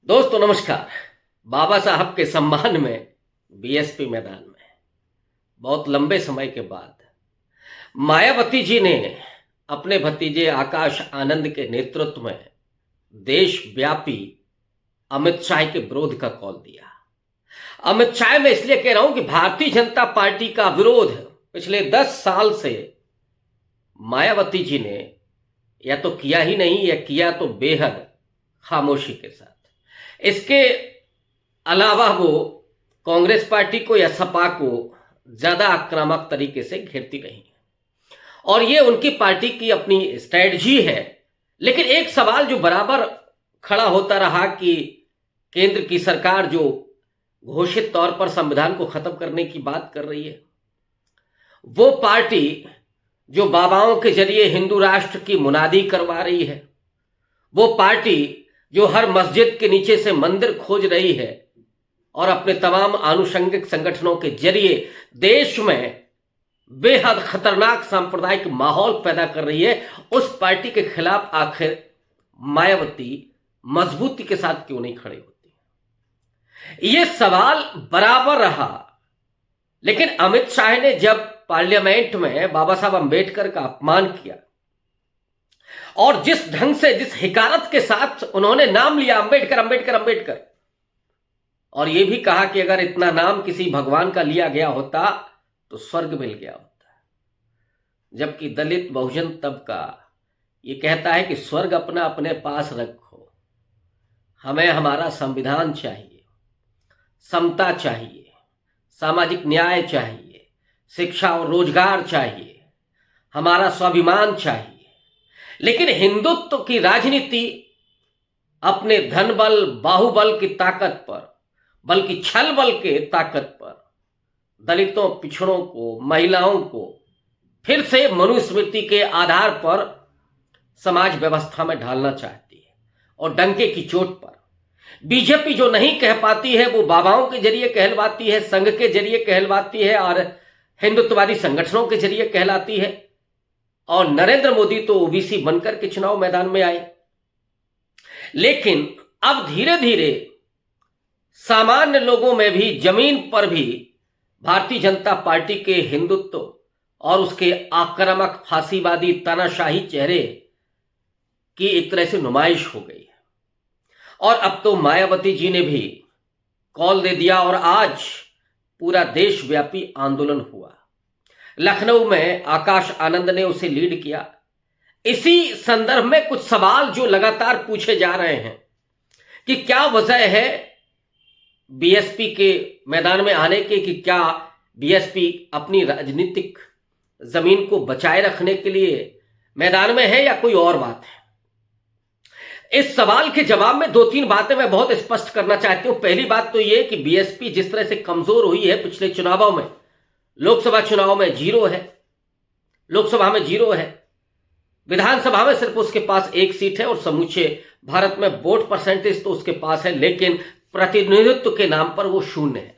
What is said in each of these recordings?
दोस्तों नमस्कार। बाबा साहब के सम्मान में बीएसपी मैदान में बहुत लंबे समय के बाद मायावती जी ने अपने भतीजे आकाश आनंद के नेतृत्व में देशव्यापी अमित शाह के विरोध का कॉल दिया। अमित शाह मैं इसलिए कह रहा हूं कि भारतीय जनता पार्टी का विरोध पिछले 10 साल से मायावती जी ने या तो किया ही नहीं या किया तो बेहद खामोशी के साथ। इसके अलावा वो कांग्रेस पार्टी को या सपा को ज्यादा आक्रामक तरीके से घेरती रही और ये उनकी पार्टी की अपनी स्ट्रेटजी है। लेकिन एक सवाल जो बराबर खड़ा होता रहा कि केंद्र की सरकार जो घोषित तौर पर संविधान को खत्म करने की बात कर रही है, वो पार्टी जो बाबाओं के जरिए हिंदू राष्ट्र की मुनादी करवा रही है, वो पार्टी जो हर मस्जिद के नीचे से मंदिर खोज रही है और अपने तमाम आनुषंगिक संगठनों के जरिए देश में बेहद खतरनाक सांप्रदायिक माहौल पैदा कर रही है, उस पार्टी के खिलाफ आखिर मायावती मजबूती के साथ क्यों नहीं खड़ी होती? यह सवाल बराबर रहा। लेकिन अमित शाह ने जब पार्लियामेंट में बाबा साहब अंबेडकर का अपमान किया और जिस ढंग से जिस हिकारत के साथ उन्होंने नाम लिया अंबेडकर अंबेडकर अंबेडकर, और यह भी कहा कि अगर इतना नाम किसी भगवान का लिया गया होता तो स्वर्ग मिल गया होता, जबकि दलित बहुजन तबका यह कहता है कि स्वर्ग अपना अपने पास रखो, हमें हमारा संविधान चाहिए, समता चाहिए, सामाजिक न्याय चाहिए, शिक्षा और रोजगार चाहिए, हमारा स्वाभिमान चाहिए। लेकिन हिंदुत्व की राजनीति अपने धन बल बाहुबल की ताकत पर, बल्कि छल बल के ताकत पर दलितों, पिछड़ों को, महिलाओं को फिर से मनुस्मृति के आधार पर समाज व्यवस्था में ढालना चाहती है और डंके की चोट पर। बीजेपी जो नहीं कह पाती है वो बाबाओं के जरिए कहलवाती है, संघ के जरिए कहलवाती है और हिंदुत्ववादी संगठनों के जरिए कहलाती है। और नरेंद्र मोदी तो ओबीसी बनकर के चुनाव मैदान में आए। लेकिन अब धीरे धीरे सामान्य लोगों में भी, जमीन पर भी भारतीय जनता पार्टी के हिंदुत्व और उसके आक्रामक फांसीवादी तानाशाही चेहरे की एक तरह से नुमाइश हो गई है। और अब तो मायावती जी ने भी कॉल दे दिया और आज पूरा देशव्यापी आंदोलन हुआ। लखनऊ में आकाश आनंद ने उसे लीड किया। इसी संदर्भ में कुछ सवाल जो लगातार पूछे जा रहे हैं कि क्या वजह है बीएसपी के मैदान में आने के, कि क्या बीएसपी अपनी राजनीतिक जमीन को बचाए रखने के लिए मैदान में है या कोई और बात है। इस सवाल के जवाब में 2-3 बातें मैं बहुत स्पष्ट करना चाहती हूं। पहली बात तो यह कि बीएसपी जिस तरह से कमजोर हुई है पिछले चुनावों में, लोकसभा चुनाव में 0 है, लोकसभा में 0 है, विधानसभा में सिर्फ उसके पास 1 सीट है और समूचे भारत में वोट परसेंटेज तो उसके पास है, लेकिन प्रतिनिधित्व के नाम पर वो 0 है।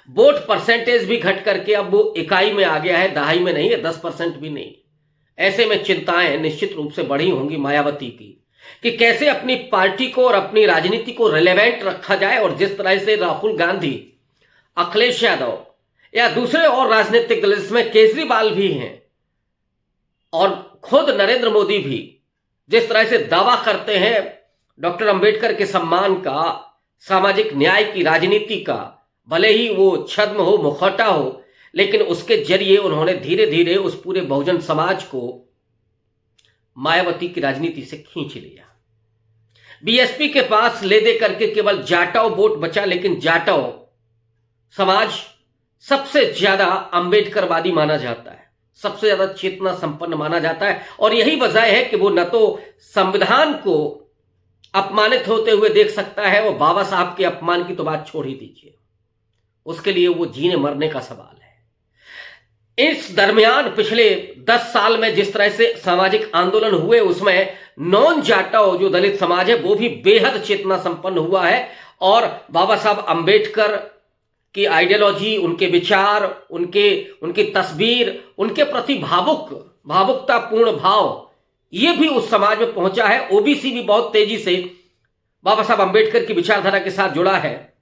वोट परसेंटेज भी घट करके अब वो इकाई में आ गया है, दहाई में नहीं है, 10% भी नहीं। ऐसे में चिंताएं निश्चित रूप से बढ़ी होंगी मायावती की कि कैसे अपनी पार्टी को और अपनी राजनीति को रिलेवेंट रखा जाए। और जिस तरह से राहुल गांधी, अखिलेश यादव या दूसरे और राजनीतिक दल, जिसमें केजरीवाल भी हैं और खुद नरेंद्र मोदी भी जिस तरह से दावा करते हैं डॉक्टर अंबेडकर के सम्मान का, सामाजिक न्याय की राजनीति का, भले ही वो छद्म हो, मुखौटा हो, लेकिन उसके जरिए उन्होंने धीरे धीरे उस पूरे बहुजन समाज को मायावती की राजनीति से खींच लिया। बीएसपी के पास ले दे करके केवल जाटव वोट बचा, लेकिन जाटव समाज सबसे ज्यादा अंबेडकरवादी माना जाता है, सबसे ज्यादा चेतना संपन्न माना जाता है। और यही वजह है कि वो न तो संविधान को अपमानित होते हुए देख सकता है, वो बाबा साहब के अपमान की तो बात छोड़ ही दीजिए, उसके लिए वो जीने मरने का सवाल है। इस दरमियान पिछले 10 साल में जिस तरह से सामाजिक आंदोलन हुए, उसमें नॉन जाटव जो दलित समाज है वो भी बेहद चेतना संपन्न हुआ है और बाबा साहब अंबेडकर की आइडियोलॉजी, उनके विचार, उनकी तस्वीर, उनके प्रति भावुकतापूर्ण भाव, ये भी उस समाज में पहुंचा है। ओबीसी भी बहुत तेजी से बाबा साहब अंबेडकर की विचारधारा के साथ जुड़ा है,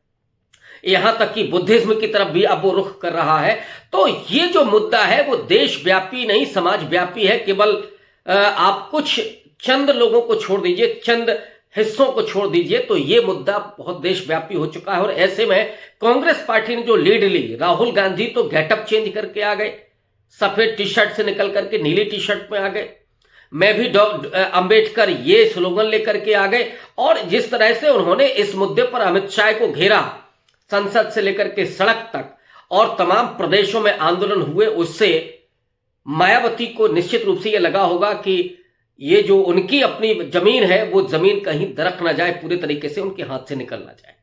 यहां तक कि बुद्धिज्म की तरफ भी अब वो रुख कर रहा है। तो ये जो मुद्दा है वो देशव्यापी नहीं, समाजव्यापी है। केवल आप कुछ चंद लोगों को छोड़ दीजिए, चंद हिस्सों को छोड़ दीजिए, तो ये मुद्दा बहुत देशव्यापी हो चुका है। और ऐसे में कांग्रेस पार्टी ने जो लीड ली, राहुल गांधी तो गेटअप चेंज करके आ गए, सफेद टी शर्ट से निकल करके नीली टी शर्ट में आ गए, मैं भी अंबेडकर ये स्लोगन लेकर के आ गए। और जिस तरह से उन्होंने इस मुद्दे पर अमित शाह को घेरा, संसद से लेकर के सड़क तक और तमाम प्रदेशों में आंदोलन हुए, उससे मायावती को निश्चित रूप से यह लगा होगा कि ये जो उनकी अपनी जमीन है वो जमीन कहीं दरक ना जाए, पूरे तरीके से उनके हाथ से निकल ना जाए।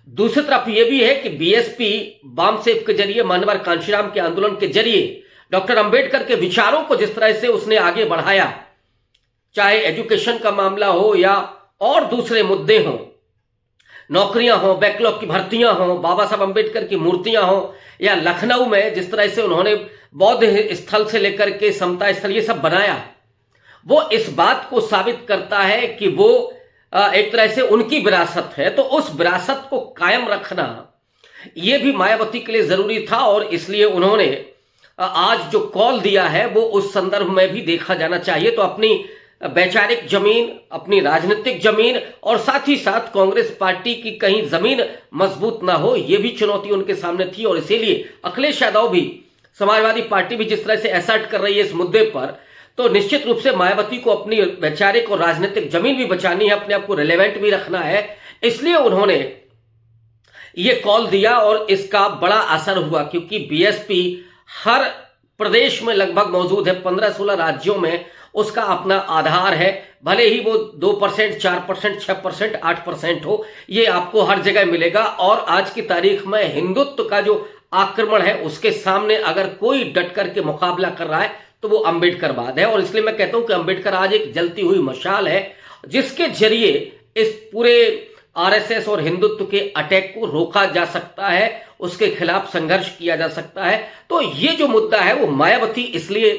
दूसरी तरफ यह भी है कि बीएसपी बामसेफ के जरिए, मानवर कांशीराम के आंदोलन के जरिए डॉक्टर अंबेडकर के विचारों को जिस तरह से उसने आगे बढ़ाया, चाहे एजुकेशन का मामला हो या और दूसरे मुद्दे हों, नौकरियां हो, बैकलॉग की भर्तियां हो, बाबा साहब अंबेडकर की मूर्तियां हो, या लखनऊ में जिस तरह से उन्होंने बौद्ध स्थल से लेकर के समता स्थल ये सब बनाया, वो इस बात को साबित करता है कि वो एक तरह से उनकी विरासत है। तो उस विरासत को कायम रखना ये भी मायावती के लिए जरूरी था, और इसलिए उन्होंने आज जो कॉल दिया है वो उस संदर्भ में भी देखा जाना चाहिए। तो अपनी वैचारिक जमीन, अपनी राजनीतिक जमीन, और साथ ही साथ कांग्रेस पार्टी की कहीं जमीन मजबूत ना हो, यह भी चुनौती उनके सामने थी। और इसीलिए अखिलेश यादव भी, समाजवादी पार्टी भी जिस तरह से असर्ट कर रही है इस मुद्दे पर, तो निश्चित रूप से मायावती को अपनी वैचारिक और राजनीतिक जमीन भी बचानी है, अपने आप को रिलेवेंट भी रखना है। इसलिए उन्होंने ये कॉल दिया और इसका बड़ा असर हुआ, क्योंकि बीएसपी हर प्रदेश में लगभग मौजूद है, 15-16 राज्यों में उसका अपना आधार है। भले ही वो 2%, 4%, 6%, 8% हो, ये आपको हर जगह मिलेगा। और आज की तारीख में हिंदुत्व का जो आक्रमण है उसके सामने अगर कोई डट करके मुकाबला कर रहा है तो वो अंबेडकरवाद है। और इसलिए मैं कहता हूं कि अंबेडकर आज एक जलती हुई मशाल है, जिसके जरिए इस पूरे आरएसएस और हिंदुत्व के अटैक को रोका जा सकता है, उसके खिलाफ संघर्ष किया जा सकता है। तो ये जो मुद्दा है वो मायावती इसलिए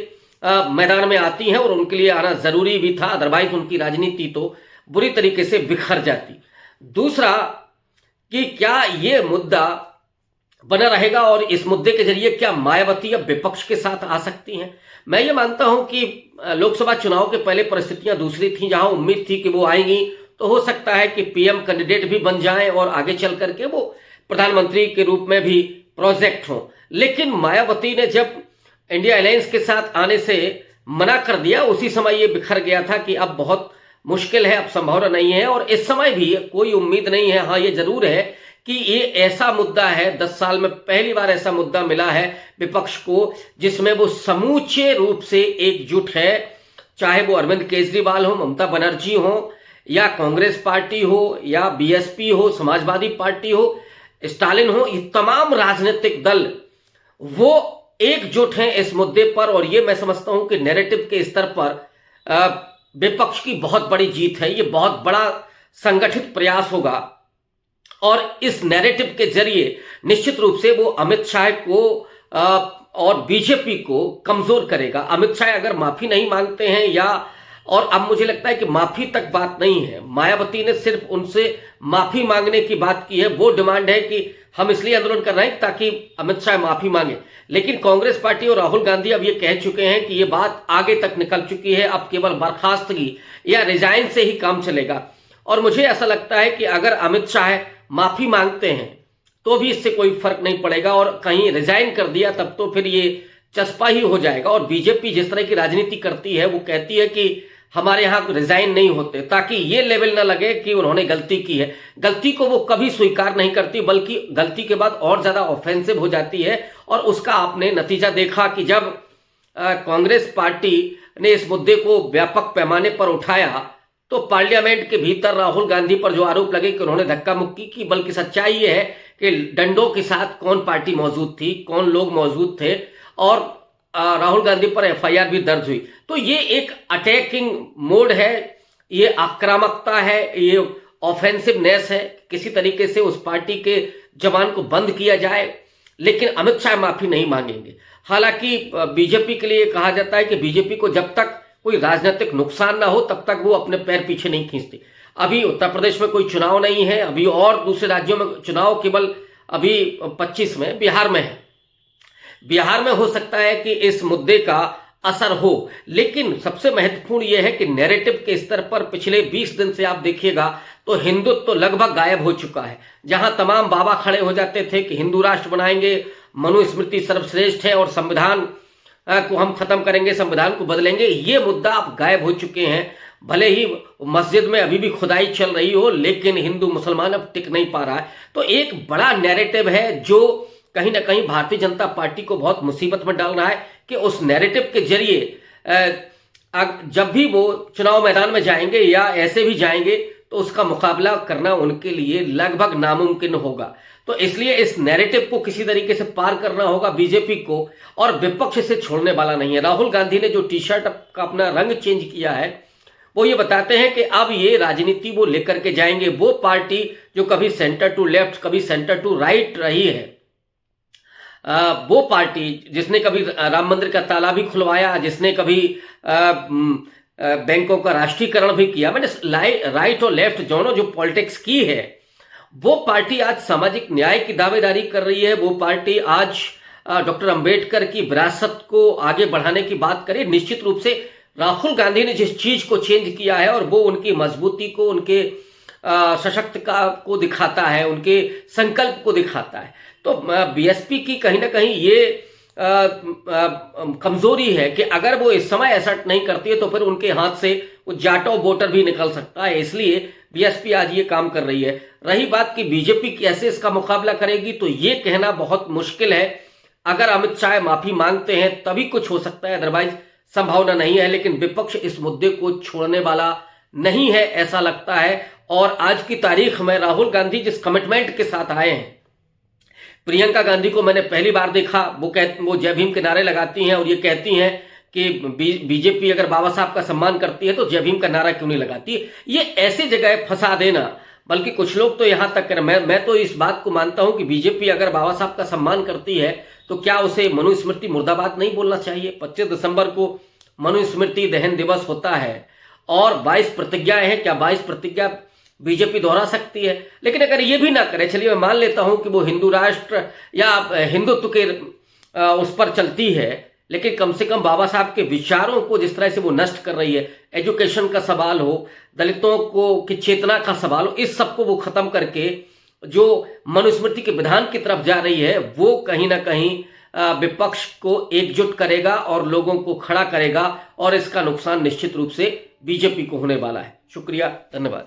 मैदान में आती हैं और उनके लिए आना जरूरी भी था, अदरवाइज उनकी राजनीति तो बुरी तरीके से बिखर जाती। दूसरा कि क्या ये मुद्दा बना रहेगा और इस मुद्दे के जरिए क्या मायावती अब विपक्ष के साथ आ सकती हैं। मैं ये मानता हूं कि लोकसभा चुनाव के पहले परिस्थितियां दूसरी थी, जहां उम्मीद थी कि वो आएंगी तो हो सकता है कि पीएम कैंडिडेट भी बन जाएं और आगे चल करके वो प्रधानमंत्री के रूप में भी प्रोजेक्ट हो। लेकिन मायावती ने जब इंडिया अलायंस के साथ आने से मना कर दिया, उसी समय ये बिखर गया था कि अब बहुत मुश्किल है, अब संभावना नहीं है। और इस समय भी कोई उम्मीद नहीं है। हाँ, ये जरूर है कि ये ऐसा मुद्दा है, 10 साल में पहली बार ऐसा मुद्दा मिला है विपक्ष को जिसमें वो समूचे रूप से एकजुट है, चाहे वो अरविंद केजरीवाल हो, ममता बनर्जी हो, या कांग्रेस पार्टी हो, या बीएसपी हो, समाजवादी पार्टी हो, स्टालिन हो, ये तमाम राजनीतिक दल वो एकजुट हैं इस मुद्दे पर। और ये मैं समझता हूं कि नैरेटिव के स्तर पर विपक्ष की बहुत बड़ी जीत है, ये बहुत बड़ा संगठित प्रयास होगा और इस नैरेटिव के जरिए निश्चित रूप से वो अमित शाह को और बीजेपी को कमजोर करेगा। अमित शाह अगर माफी नहीं मांगते हैं, या और अब मुझे लगता है कि माफी तक बात नहीं है, मायावती ने सिर्फ उनसे माफी मांगने की बात की है। वो डिमांड है कि हम इसलिए आंदोलन कर रहे हैं ताकि अमित शाह माफी मांगे। लेकिन कांग्रेस पार्टी और राहुल गांधी अब ये कह चुके हैं कि ये बात आगे तक निकल चुकी है, अब केवल बर्खास्तगी या रिजाइन से ही काम चलेगा। और मुझे ऐसा लगता है कि अगर अमित शाह माफी मांगते हैं तो भी इससे कोई फर्क नहीं पड़ेगा, और कहीं रिजाइन कर दिया तब तो फिर ये चस्पा ही हो जाएगा। और बीजेपी जिस तरह की राजनीति करती है, वो कहती है कि हमारे यहां रिजाइन नहीं होते, ताकि ये लेवल ना लगे कि उन्होंने गलती की है। गलती को वो कभी स्वीकार नहीं करती, बल्कि गलती के बाद और ज्यादा ऑफेंसिव हो जाती है। और उसका आपने नतीजा देखा कि जब कांग्रेस पार्टी ने इस मुद्दे को व्यापक पैमाने पर उठाया तो पार्लियामेंट के भीतर राहुल गांधी पर जो आरोप लगे कि उन्होंने धक्का मुक्की की, बल्कि सच्चाई ये है कि डंडों के साथ कौन पार्टी मौजूद थी, कौन लोग मौजूद थे, और राहुल गांधी पर एफआईआर भी दर्ज हुई। तो ये एक अटैकिंग मोड है, ये आक्रामकता है, ये ऑफेंसिवनेस है, किसी तरीके से उस पार्टी के जवान को बंद किया जाए। लेकिन अमित शाह माफी नहीं मांगेंगे। हालांकि बीजेपी के लिए कहा जाता है कि बीजेपी को जब तक कोई राजनीतिक नुकसान ना हो तब तक वो अपने पैर पीछे नहीं खींचती। अभी उत्तर प्रदेश में कोई चुनाव नहीं है, अभी और दूसरे राज्यों में चुनाव केवल अभी 25 में बिहार में है। बिहार में हो सकता है कि इस मुद्दे का असर हो, लेकिन सबसे महत्वपूर्ण यह है कि नैरेटिव के स्तर पर पिछले 20 दिन से आप देखिएगा तो हिंदुत्व तो लगभग गायब हो चुका है। जहां तमाम बाबा खड़े हो जाते थे कि हिंदू राष्ट्र बनाएंगे, मनुस्मृति सर्वश्रेष्ठ है और संविधान को हम खत्म करेंगे, संविधान को बदलेंगे, ये मुद्दा अब गायब हो चुके हैं। भले ही मस्जिद में अभी भी खुदाई चल रही हो, लेकिन हिंदू मुसलमान अब टिक नहीं पा रहा है। तो एक बड़ा नैरेटिव है जो कहीं ना कहीं भारतीय जनता पार्टी को बहुत मुसीबत में डाल रहा है कि उस नैरेटिव के जरिए जब भी वो चुनाव मैदान में जाएंगे या ऐसे भी जाएंगे तो उसका मुकाबला करना उनके लिए लगभग नामुमकिन होगा। तो इसलिए इस नैरेटिव को किसी तरीके से पार करना होगा बीजेपी को, और विपक्ष से छोड़ने वाला नहीं है। राहुल गांधी ने जो टी शर्ट का अपना रंग चेंज किया है वो ये बताते हैं कि अब ये राजनीति वो लेकर के जाएंगे। वो पार्टी जो कभी सेंटर टू लेफ्ट कभी सेंटर टू राइट रही है, वो पार्टी जिसने कभी राम मंदिर का ताला भी खुलवाया, जिसने कभी बैंकों का राष्ट्रीयकरण भी किया, मैंने राइट और लेफ्ट दोनों जो पॉलिटिक्स की है, वो पार्टी आज सामाजिक न्याय की दावेदारी कर रही है। वो पार्टी आज डॉक्टर अंबेडकर की विरासत को आगे बढ़ाने की बात करे। निश्चित रूप से राहुल गांधी ने जिस चीज को चेंज किया है और वो उनकी मजबूती को, उनके सशक्तता को दिखाता है, उनके संकल्प को दिखाता है। तो बीएसपी की कहीं ना कहीं ये कमजोरी है कि अगर वो इस समय ऐसा नहीं करती है तो फिर उनके हाथ से वो जाटो वोटर भी निकल सकता है। इसलिए बीएसपी आज ये काम कर रही है। रही बात कि बीजेपी कैसे इसका मुकाबला करेगी, तो ये कहना बहुत मुश्किल है। अगर अमित शाह माफी मांगते हैं तभी कुछ हो सकता है, अदरवाइज संभावना नहीं है। लेकिन विपक्ष इस मुद्दे को छोड़ने वाला नहीं है ऐसा लगता है। और आज की तारीख में राहुल गांधी जिस कमिटमेंट के साथ आए हैं, प्रियंका गांधी को मैंने पहली बार देखा, वो जय भीम के नारे लगाती हैं और ये कहती हैं कि बीजेपी अगर बाबा साहब का सम्मान करती है तो जय भीम का नारा क्यों नहीं लगाती। ये ऐसी जगह फंसा देना, बल्कि कुछ लोग तो यहां तक मैं तो इस बात को मानता हूं कि बीजेपी अगर बाबा साहब का सम्मान करती है तो क्या उसे मनुस्मृति मुर्दाबाद नहीं बोलना चाहिए। 25 दिसंबर को मनुस्मृति दहन दिवस होता है और 22 प्रतिज्ञाएं हैं, क्या 22 प्रतिज्ञा बीजेपी दोहरा सकती है? लेकिन अगर ये भी ना करे, चलिए मैं मान लेता हूं कि वो हिंदू राष्ट्र या हिंदुत्व के उस पर चलती है, लेकिन कम से कम बाबा साहब के विचारों को जिस तरह से वो नष्ट कर रही है, एजुकेशन का सवाल हो, दलितों को की चेतना का सवाल हो, इस सबको वो खत्म करके जो मनुस्मृति के विधान की तरफ जा रही है, वो कहीं ना कहीं विपक्ष को एकजुट करेगा और लोगों को खड़ा करेगा, और इसका नुकसान निश्चित रूप से बीजेपी को होने वाला है। शुक्रिया, धन्यवाद।